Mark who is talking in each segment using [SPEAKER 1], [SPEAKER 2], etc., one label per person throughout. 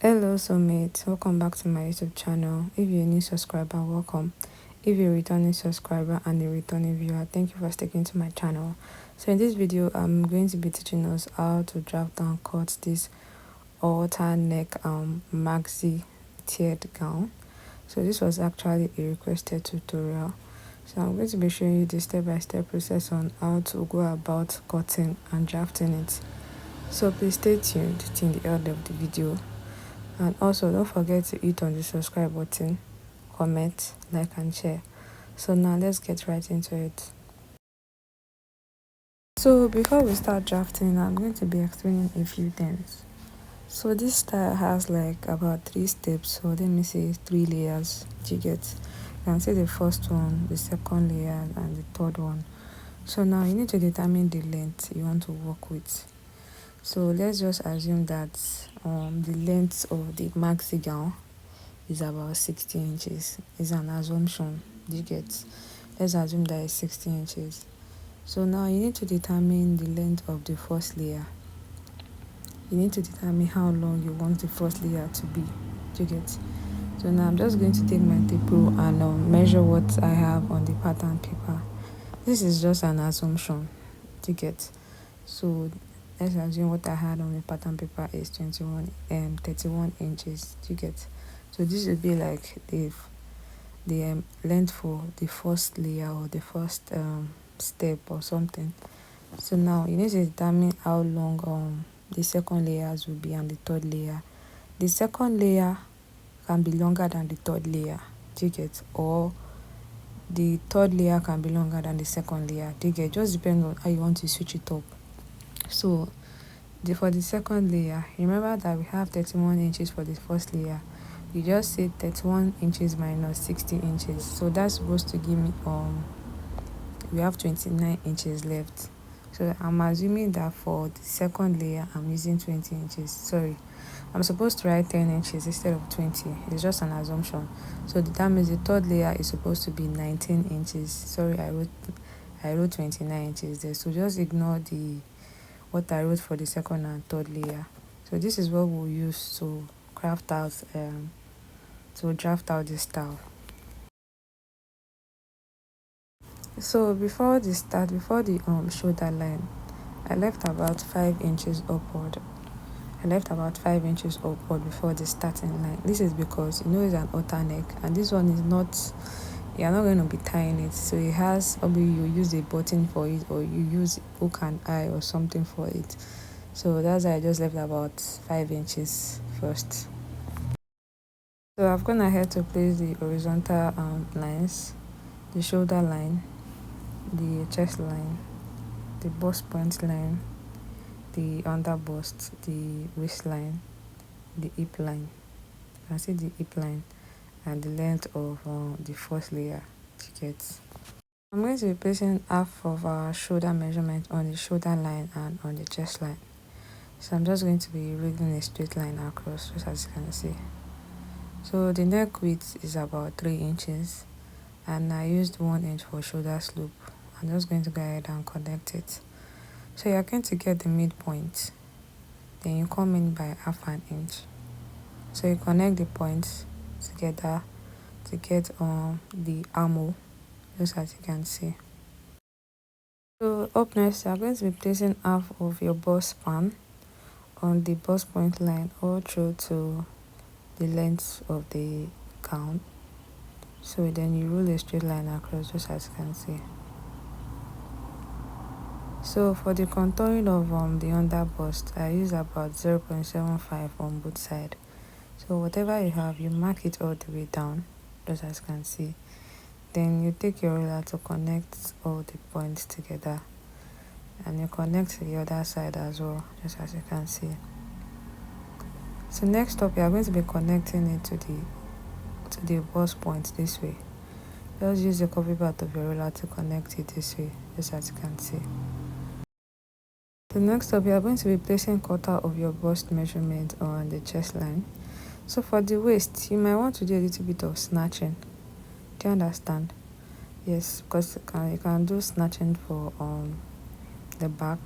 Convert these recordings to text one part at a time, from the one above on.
[SPEAKER 1] Hello soulmates, welcome back to my YouTube channel. If you're a new subscriber, welcome. If you're a returning subscriber and a returning viewer, thank you for sticking to my channel. So in this video, I'm going to be teaching us how to draft and cut this halter neck maxi tiered gown. So this was actually a requested tutorial. So I'm going to be showing you the step-by-step process on how to go about cutting and drafting it. So please stay tuned till the end of the video. And also don't forget to hit on the subscribe button, comment, like and share. So now let's get right into it. So before we start drafting, I'm going to be explaining a few things. So this style has like about 3 steps, so let me say 3 layers. Do you get? You can see the first one, the second layer and the third one. So now you need to determine the length you want to work with. So let's just assume that the length of the maxi gown is about 60 inches. It's an assumption. Do you get? Let's assume that it's 60 inches. So now you need to determine the length of the first layer. You need to determine how long you want the first layer to be. Do you get? So now I'm just going to take my tape rule and measure what I have on the pattern paper. This is just an assumption. Do you get? So let's assume what I had on the pattern paper is 31 inches. Do you get? So this would be like the length for the first layer or the first step or something. So now you need to determine how long the second layers will be and the third layer. The second layer can be longer than the third layer. Do you get? Or the third layer can be longer than the second layer. Do you get? Just depends on how you want to switch it up. So for the second layer, remember that we have 31 inches for the first layer. You just say 31 inches minus 60 inches. So that's supposed to give me we have 29 inches left. So I'm assuming that for the second layer I'm using 20 inches. Sorry, I'm supposed to write 10 inches instead of 20. It's just an assumption. So that means the third layer is supposed to be 19 inches. Sorry, I wrote 29 inches there. So just ignore what I wrote for the second and third layer. So this is what we'll use to draft out this style. So before the shoulder line, I left about 5 inches upward. Before the starting line. This is because it's an halter neck, and this one is not, you're not going to be tying it. So it has, probably you use a button for it, or you use hook and eye or something for it. So that's why I just left about 5 inches first. So I've gone ahead to place the horizontal lines, the shoulder line, the chest line, the bust point line, the under bust, the waistline, the hip line. You can see the hip line and the length of the first layer tickets. I'm going to be placing half of our shoulder measurement on the shoulder line and on the chest line. So I'm just going to be reading a straight line across, just as you can see. So the neck width is about 3 inches, and I used 1 inch for shoulder slope. I'm just going to go ahead and connect it. So you're going to get the midpoint, then you come in by half an inch. So you connect the points together to get the armhole, just as you can see. So up next, you are going to be placing half of your bust span on the bust point line all through to the length of the gown. So then you roll a straight line across, just as you can see. So for the contouring of the under bust, I use about 0.75 on both sides. So whatever you have, you mark it all the way down, just as you can see. Then you take your ruler to connect all the points together, and you connect to the other side as well, just as you can see. So next up, you are going to be connecting it to the bust point this way. Just use the coffee part of your ruler to connect it this way, just as you can see. So next up, you are going to be placing quarter of your bust measurement on the chest line. So for the waist, you might want to do a little bit of snatching. Do you understand? Yes, because you can do snatching for the back.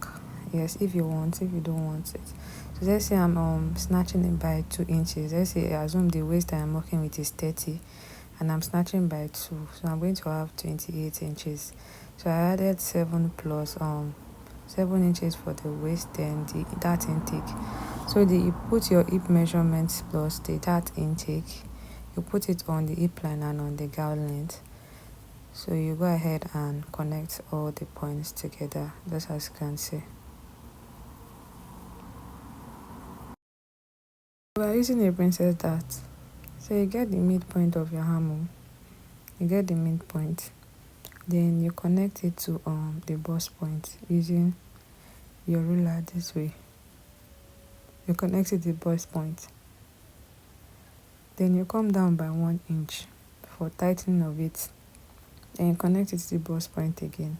[SPEAKER 1] Yes, if you want, if you don't want it. So let's say I'm snatching it by 2 inches. Let's say I assume the waist I'm working with is 30 and I'm snatching by 2, so I'm going to have 28 inches. So I added 7 plus 7 inches for the waist, then the dart intake. So you put your hip measurements plus the dart intake, you put it on the hip line and on the gown length. So you go ahead and connect all the points together, just as you can see. We are using a princess dart. So you get the midpoint of your hammer, you get the midpoint, then you connect it to the bust point using your ruler this way. You connect it to the bust point, then you come down by 1 inch for tightening of it, then you connect it to the bust point again.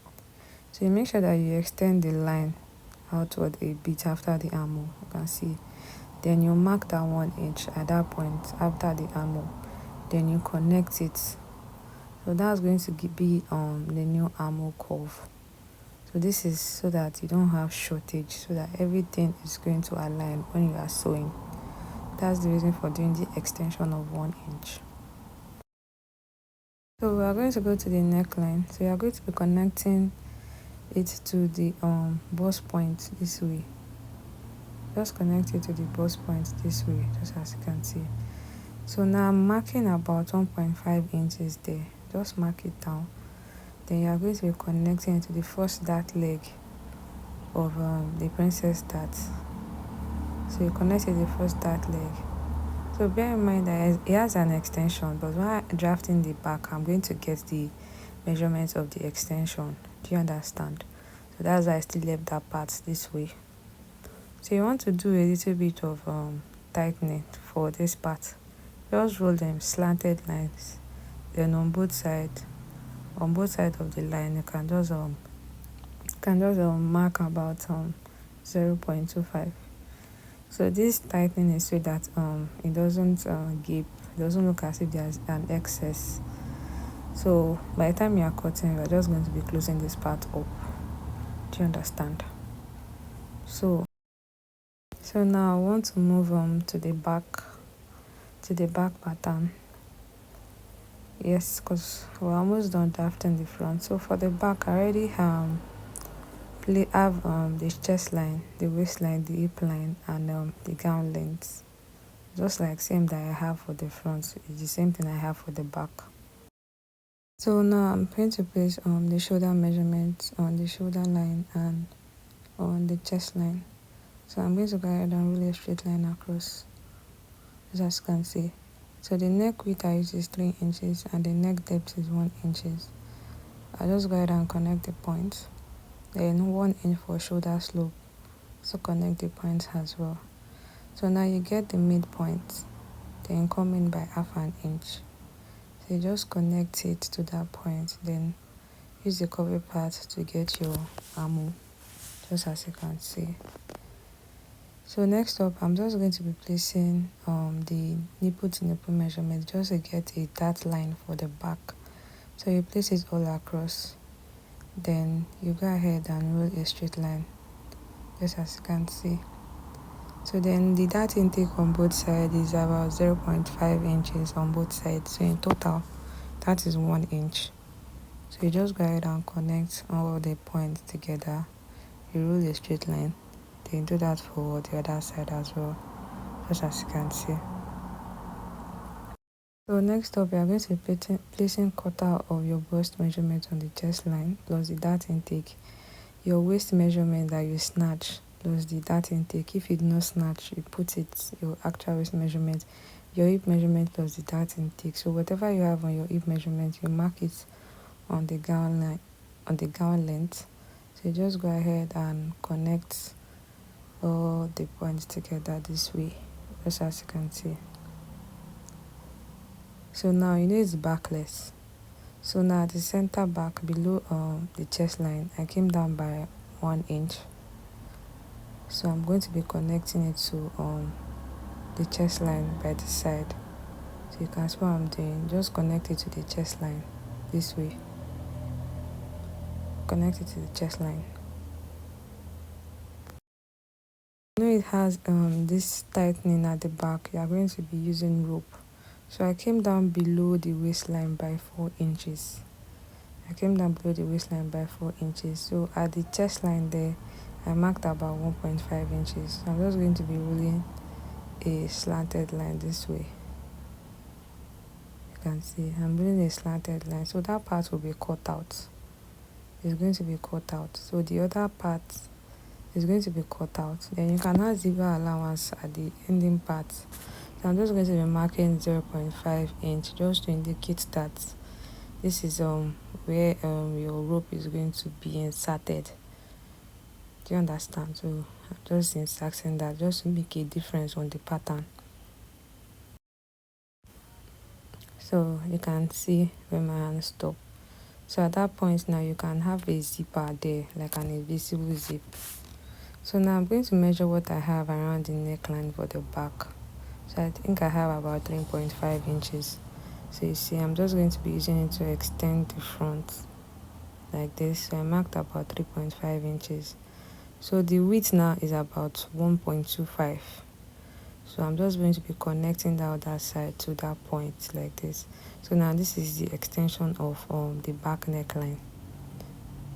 [SPEAKER 1] So you make sure that you extend the line outward a bit after the armhole, you can see. Then you mark that 1 inch at that point after the armhole, then you connect it. So that's going to be the new armhole curve. So this is so that you don't have shortage, so that everything is going to align when you are sewing. That's the reason for doing the extension of 1 inch. So we are going to go to the neckline. So you are going to be connecting it to the bust point this way. Just connect it to the bust point this way, just as you can see. So now I'm marking about 1.5 inches there. Just mark it down. Then you are going to be connecting it to the first dart leg of the princess dart. So you connect it to the first dart leg. So bear in mind that it has an extension, but when I'm drafting the back, I'm going to get the measurements of the extension. Do you understand? So that's why I still left that part this way. So you want to do a little bit of tightening for this part. Just roll them slanted lines. Then on both sides of the line, you can just mark about 0.25. So this tightening is so that it doesn't gape, it doesn't look as if there's an excess. So by the time you are cutting, you're just going to be closing this part up. Do you understand? So now I want to move to the back pattern. Yes, because we're almost done drafting the front. So for the back, I already have the chest line, the waistline, the hip line, and the gown length. Just like same that I have for the front, it's the same thing I have for the back. So now I'm going to place the shoulder measurements on the shoulder line and on the chest line. So I'm going to go ahead and roll a straight line across, as you can see. So the neck width I use is 3 inches and the neck depth is 1 inches. I'll just go ahead and connect the points. Then 1 inch for shoulder slope. So connect the points as well. So now you get the midpoint. Then come in by half an inch. So you just connect it to that point. Then use the cover part to get your armhole, just as you can see. So next up, I'm just going to be placing the nipple to nipple measurement just to get a dart line for the back. So you place it all across, then you go ahead and roll a straight line, just as you can see. So then the dart intake on both sides is about 0.5 inches on both sides. So in total, that is 1 inch. So you just go ahead and connect all the points together. You roll a straight line. Then do that for the other side as well, just as you can see. So next up, we are going to be placing quarter of your bust measurement on the chest line plus the dart intake. Your waist measurement that you snatch plus the dart intake. If you do not snatch, you put it your actual waist measurement, your hip measurement plus the dart intake. So whatever you have on your hip measurement, you mark it on the gown line, on the gown length. So you just go ahead and connect all the points together this way, just as you can see. So now you know it's backless. So now at the center back below the chest line, I came down by 1 inch. So I'm going to be connecting it to the chest line by the side. So you can see what I'm doing. Just connect it to the chest line this way. Connect it to the chest line. You know it has this tightening at the back. You are going to be using rope. So I came down below the waistline by 4 inches. I came down below the waistline by 4 inches. So at the chest line there, I marked about 1.5 inches. So I'm just going to be rolling a slanted line this way. You can see I'm rolling a slanted line. So that part will be cut out. It's going to be cut out. So the other part is going to be cut out. Then you can add zebra allowance at the ending part. So I'm just going to be marking 0.5 inch just to indicate that this is where your rope is going to be inserted. Do you understand? So I'm just inserting that just to make a difference on the pattern. So you can see where my hand stop. So at that point now you can have a zipper there, like an invisible zip. So now I'm going to measure what I have around the neckline for the back. So I think I have about 3.5 inches. So you see I'm just going to be using it to extend the front like this. So I marked about 3.5 inches. So the width now is about 1.25. So I'm just going to be connecting the other side to that point like this. So now this is the extension of the back neckline.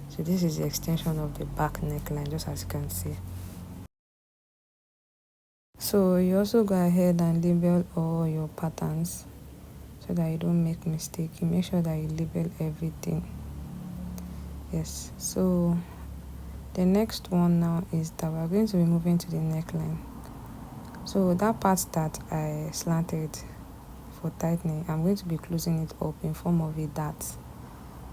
[SPEAKER 1] So this is the extension of the back neckline, just as you can see. So you also go ahead and label all your patterns so that you don't make mistake. You make sure that you label everything. Yes, so the next one now is that we're going to be moving to the neckline. So that part that I slanted for tightening, I'm going to be closing it up in form of a dart.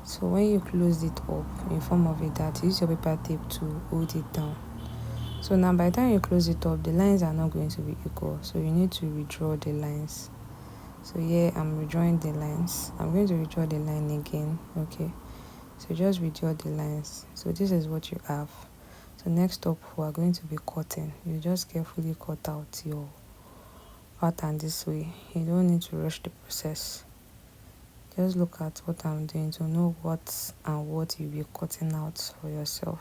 [SPEAKER 1] So when you close it up in form of a dart, use your paper tape to hold it down. So now by the time you close it up, the lines are not going to be equal, so you need to redraw the lines. So here I'm redrawing the lines. I'm going to redraw the line again. Okay, so just redraw the lines. So this is what you have. So next up we are going to be cutting. You just carefully cut out your pattern this way. You don't need to rush the process. Just look at what I'm doing to know what and what you'll be cutting out for yourself.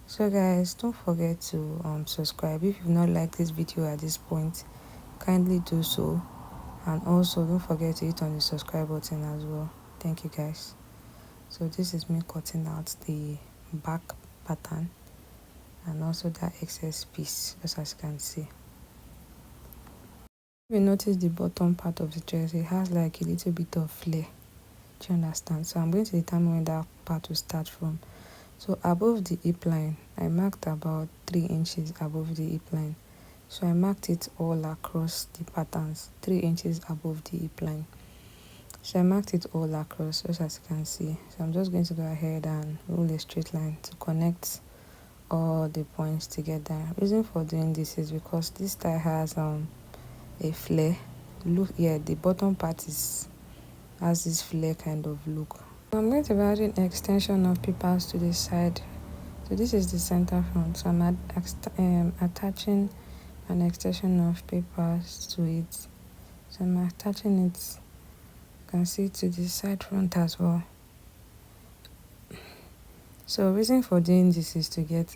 [SPEAKER 1] So guys, don't forget to subscribe. If you've not liked this video at this point, kindly do so, and also don't forget to hit on the subscribe button as well. Thank you guys. So this is me cutting out the back pattern and also that excess piece, just as you can see. If you notice the bottom part of the dress, it has like a little bit of flare. Do you understand? So I'm going to determine where that part will start from. So above the hip line, I marked about 3 inches above the hip line. So I marked it all across the patterns, 3 inches above the hip line. So I marked it all across, just as you can see. So I'm just going to go ahead and roll a straight line to connect all the points together. The reason for doing this is because this style has a flare. Look here, the bottom part has this flare kind of look. I'm going to be adding extension of papers to this side. So this is the center front. So I'm attaching an extension of papers to it. So I'm attaching it, you can see, to the side front as well. So reason for doing this is to get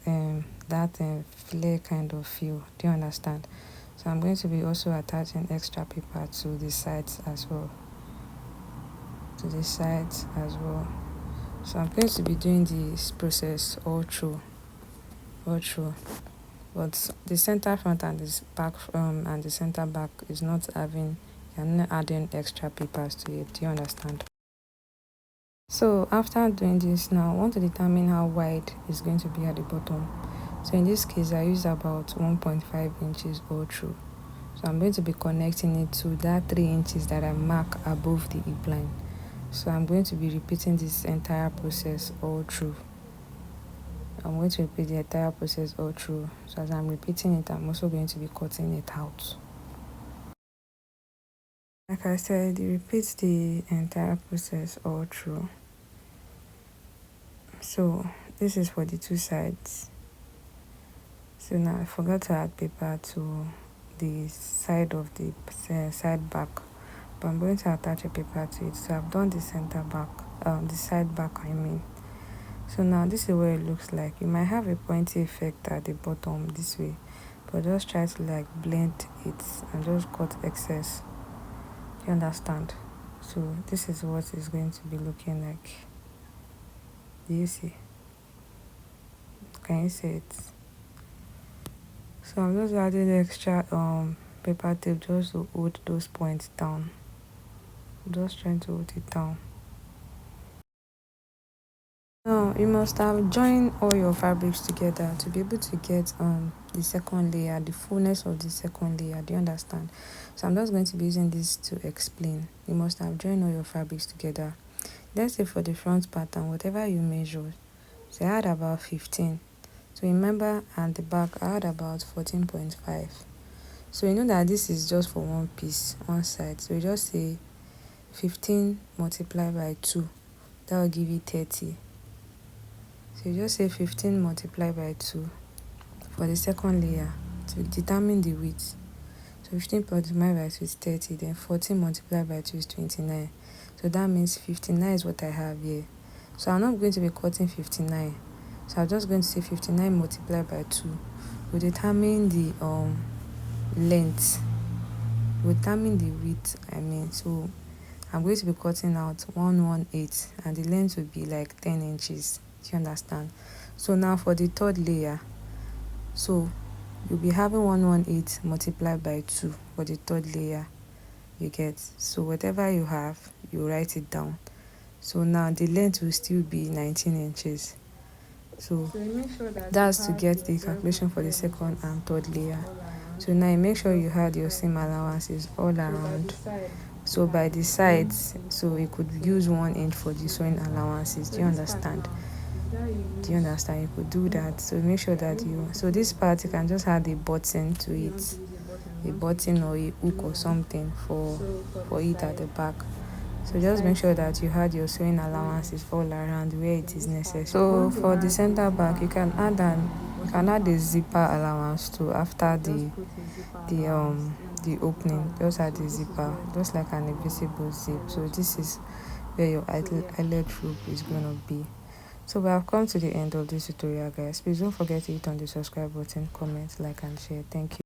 [SPEAKER 1] that flare kind of feel. Do you understand? So I'm going to be also attaching extra paper to the sides as well. So I'm going to be doing this process all through. But the center front and this back and the center back is not having, you're not adding extra papers to it. Do you understand? So after doing this, now I want to determine how wide it's going to be at the bottom. So in this case, I used about 1.5 inches all through. So I'm going to be connecting it to that 3 inches that I mark above the hip line. So I'm going to be repeating this entire process all through. I'm going to repeat the entire process all through. So as I'm repeating it, I'm also going to be cutting it out. Like I said, you repeat the entire process all through. So this is for the two sides. So now I forgot to add paper to the side of the side back, but I'm going to attach a paper to it. So I've done the center back, the side back, I mean. So now this is what it looks like. You might have a pointy effect at the bottom this way, but just try to like blend it and just cut excess. You understand? So this is what it's going to be looking like. Do you see? Can you see it? So I'm just adding extra paper tape just to hold those points down. I'm just trying to hold it down. Now you must have joined all your fabrics together to be able to get the second layer, the fullness of the second layer. Do you understand? So I'm just going to be using this to explain. You must have joined all your fabrics together. Let's say for the front pattern, whatever you measured, so I had about 15. So remember at the back I had about 14.5. So you know that this is just for one piece, one side. So you just say 15 multiplied by 2. That will give you 30. So you just say 15 multiplied by 2 for the second layer to determine the width. So 15 multiplied by 2 is 30, then 14 multiplied by 2 is 29. So that means 59 is what I have here. So I'm not going to be cutting 59. So I'm just going to say 59 multiplied by 2 will determine the length, will determine the width, So I'm going to be cutting out 118 and the length will be like 10 inches. Do you understand? So now for the third layer, so you'll be having 118 multiplied by 2 for the third layer. You get? So whatever you have, you write it down. So now the length will still be 19 inches. So that's to get the calculation for the second and third layer. So now you make sure you had your seam allowances all around. So by the sides, so you could use 1 inch for the sewing allowances. Do you understand? You could do that. So make sure that so this part you can just add a button to it, a button or a hook or something for it at the back. So just make sure that you had your sewing allowances all around where it is necessary. So for the center back, you can add a zipper allowance too after the opening. Just add the zipper, just like an invisible zip. So this is where your eyelet rope is gonna be. So we have come to the end of this tutorial, guys. Please don't forget to hit on the subscribe button, comment, like and share. Thank you.